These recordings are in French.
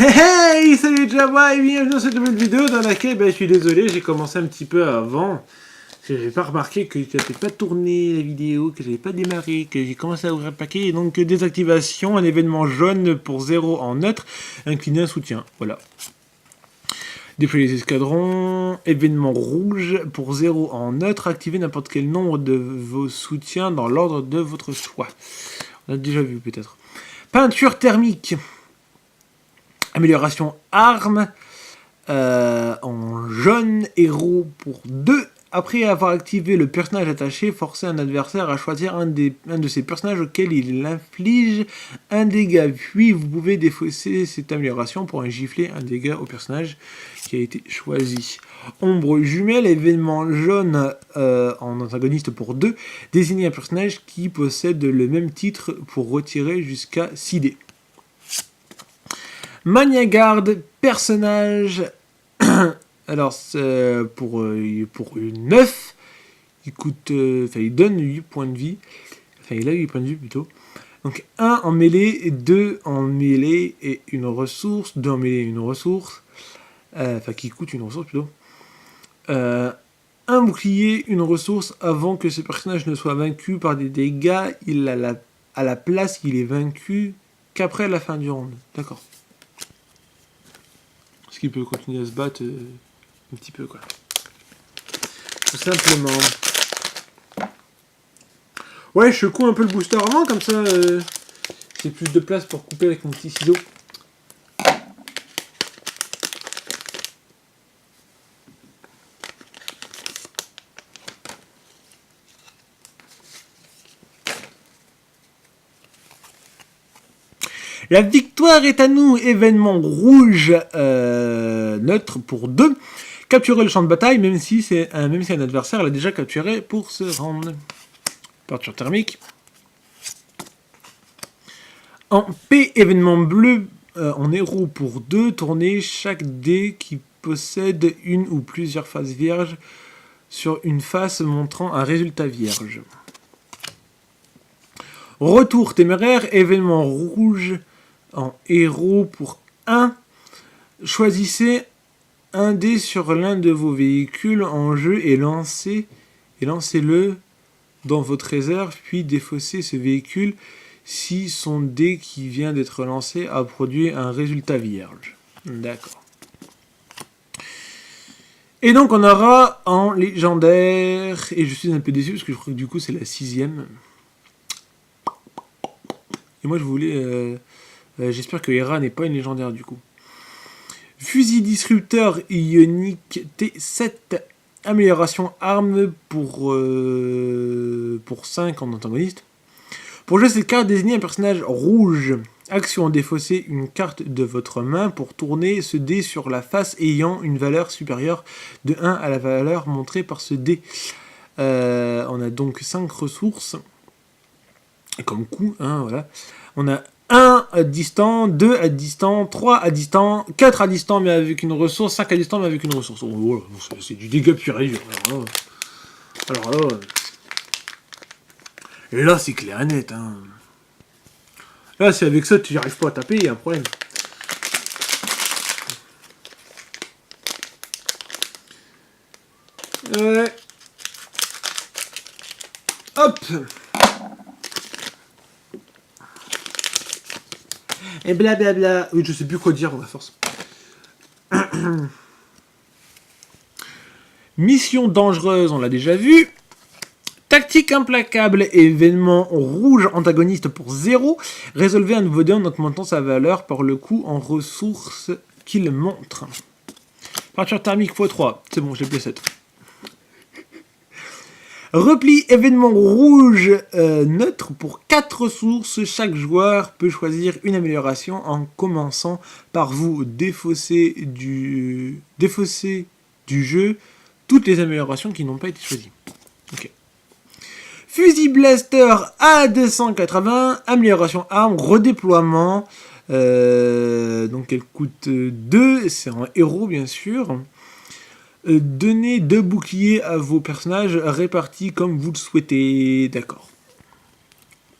Hey, salut Jabba et bienvenue dans cette nouvelle vidéo dans laquelle, je suis désolé, j'ai commencé un petit peu avant. Parce que j'avais pas remarqué que j'avais pas tourné la vidéo, que j'avais pas démarré, que j'ai commencé à ouvrir le paquet. Et donc, désactivation, un événement jaune pour 0 en neutre, incliner un soutien. Voilà. Déployer les escadrons, événement rouge pour 0 en neutre, activer n'importe quel nombre de vos soutiens dans l'ordre de votre choix. On a déjà vu peut-être. Peinture thermique. Amélioration arme en jaune héros pour 2. Après avoir activé le personnage attaché, forcez un adversaire à choisir un de ses personnages auquel il inflige un dégât. Puis vous pouvez défausser cette amélioration pour infliger un dégât au personnage qui a été choisi. Ombre jumelle, événement jaune en antagoniste pour 2. Désignez un personnage qui possède le même titre pour retirer jusqu'à 6 dés. Magnagarde, personnage. Alors, pour une 9, il coûte. Il donne 8 points de vie. Enfin, il a 8 points de vie plutôt. Donc, 1 en mêlée, 2 en mêlée et une ressource. 2 en mêlée et une ressource. Qui coûte une ressource plutôt. Un bouclier, une ressource. Avant que ce personnage ne soit vaincu par des dégâts, à la place, il est vaincu qu'après la fin du round. D'accord. Parce qu'il peut continuer à se battre un petit peu, quoi. Tout simplement. Ouais, je secoue un peu le booster avant, comme ça, j'ai plus de place pour couper avec mon petit ciseau. La victoire est à nous, événement rouge neutre pour 2. Capturer le champ de bataille, même si un adversaire l'a déjà capturé pour se rendre. Peinture thermique. En P, événement bleu en héros pour 2. Tournez chaque dé qui possède une ou plusieurs faces vierges sur une face montrant un résultat vierge. Retour téméraire, événement rouge en héros pour 1. Choisissez un dé sur l'un de vos véhicules en jeu et lancez-le dans votre réserve, puis défaussez ce véhicule si son dé qui vient d'être lancé a produit un résultat vierge. D'accord. Et donc on aura en légendaire, et je suis un peu déçu parce que je crois que du coup c'est la 6ème. Et moi je voulais... j'espère que Hera n'est pas une légendaire du coup. Fusil disrupteur ionique T7. Amélioration arme pour 5 en antagoniste. Pour jouer cette carte, désignez un personnage rouge. Action, défausser une carte de votre main pour tourner ce dé sur la face ayant une valeur supérieure de 1 à la valeur montrée par ce dé. On a donc 5 ressources. Comme coup, voilà. On a 1 à distant, 2 à distant, 3 à distant, 4 à distant mais avec une ressource, 5 à distant mais avec une ressource. Oh, voilà, c'est du dégât pur et dur. Alors là, et là c'est clair et net. Hein. Là, si avec ça tu n'y arrives pas à taper, il y a un problème. Ouais. Hop. Et blablabla. Oui, je sais plus quoi dire à force. Mission dangereuse, on l'a déjà vu. Tactique implacable, événement rouge antagoniste pour 0. Résolvez un nouveau dé en augmentant sa valeur par le coup en ressources qu'il montre. Peinture thermique x3. C'est bon, j'ai le P7. Repli, événement rouge neutre pour 4 ressources. Chaque joueur peut choisir une amélioration en commençant par vous défausser du jeu toutes les améliorations qui n'ont pas été choisies. Ok. Fusil blaster A280, amélioration arme, redéploiement. Donc elle coûte 2, c'est un héros bien sûr. Donnez 2 boucliers à vos personnages répartis comme vous le souhaitez. D'accord.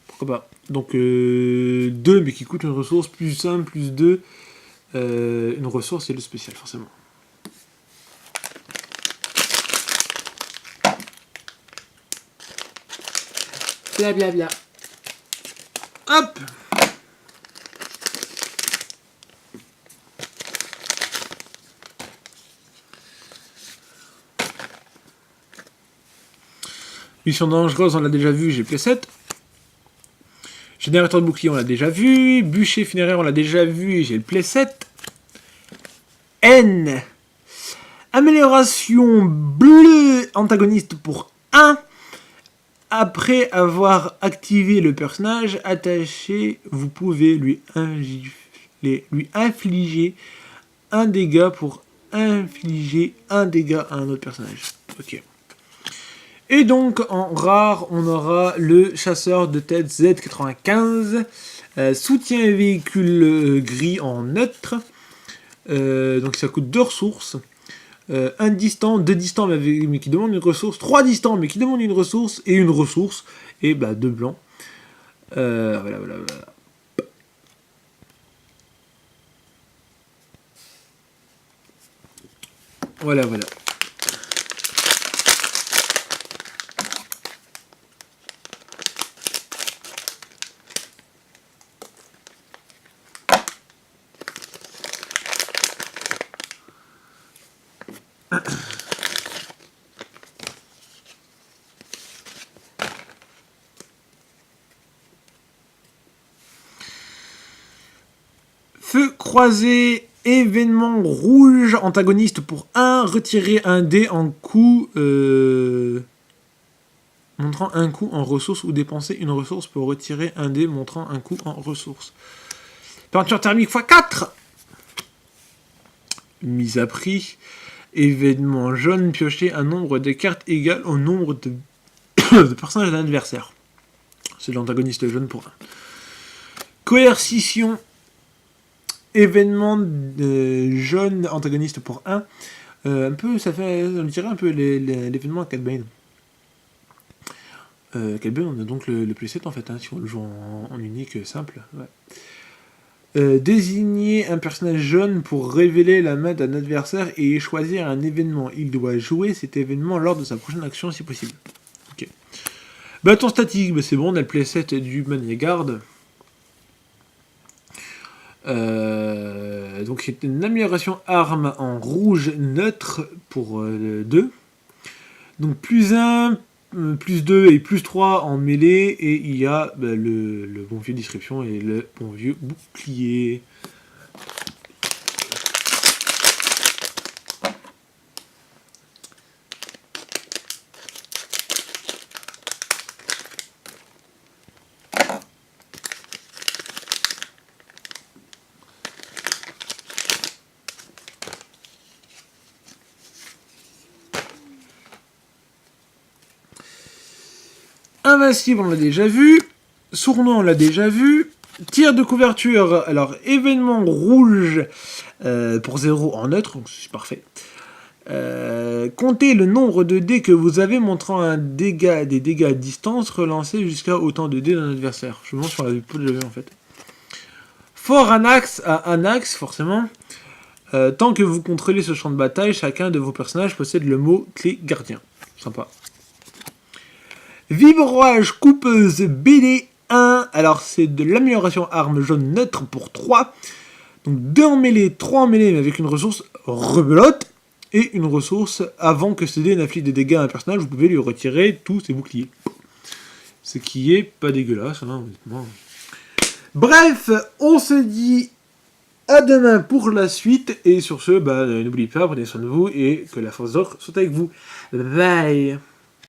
Pourquoi pas. Donc 2 mais qui coûtent une ressource, plus 1, plus 2. une ressource et le spécial, forcément. Blablabla. Hop! Mission dangereuse, on l'a déjà vu, j'ai playset. Générateur de bouclier, on l'a déjà vu. Bûcher funéraire, on l'a déjà vu, j'ai le playset. N. Amélioration bleue antagoniste pour 1. Après avoir activé le personnage attaché, vous pouvez lui infliger un dégât pour infliger un dégât à un autre personnage. Ok. Et donc, en rare, on aura le chasseur de tête Z95, soutien véhicule gris en neutre, donc ça coûte 2 ressources, 1 distant, 2 distants mais qui demandent une ressource, 3 distants mais qui demandent une ressource, et 2 blancs. Voilà. Voilà. Feu croisé, événement rouge, antagoniste pour 1, retirer un dé en coup, montrant un coup en ressources ou dépenser une ressource pour retirer un dé montrant un coup en ressources. Peinture thermique x4. Mise à prix. Événement jaune, piocher un nombre de cartes égal au nombre de, de personnages de l'adversaire. C'est l'antagoniste jaune pour 1. Coercition. Événement jaune, antagoniste pour 1. Un peu, ça fait, on dirait un peu l'événement à Cat Bane. Cat Bane, on a donc le playset en fait, hein, si on le joue en unique simple. Ouais. Désigner un personnage jaune pour révéler la main d'un adversaire et choisir un événement. Il doit jouer cet événement lors de sa prochaine action si possible. Ok. Bâton statique, c'est bon, on a le playset du Mania Guard. Donc c'est une amélioration arme en rouge neutre pour 2. Donc plus 1, plus 2 et plus 3 en mêlée, et il y a le bon vieux description et le bon vieux bouclier. Invincible, on l'a déjà vu. Sournois, on l'a déjà vu. Tir de couverture, alors événement rouge pour 0 en neutre, donc c'est parfait. Comptez le nombre de dés que vous avez montrant des dégâts à distance relancés jusqu'à autant de dés d'un adversaire. Je me demande si on l'avait pas déjà vu en fait. Fort Anax à Anax, forcément. Tant que vous contrôlez ce champ de bataille, chacun de vos personnages possède le mot clé gardien. Sympa. Vibroage coupeuse BD 1. Alors c'est de l'amélioration arme jaune neutre pour 3. Donc 2 en mêlée, 3 en mêlée mais avec une ressource rebelote. Et une ressource avant que ce dé n'inflige des dégâts à un personnage, vous pouvez lui retirer tous ses boucliers. Ce qui est pas dégueulasse, hein, honnêtement. Bref, on se dit à demain pour la suite. Et sur ce, n'oubliez pas, prenez soin de vous et que la force d'or soit avec vous. Bye.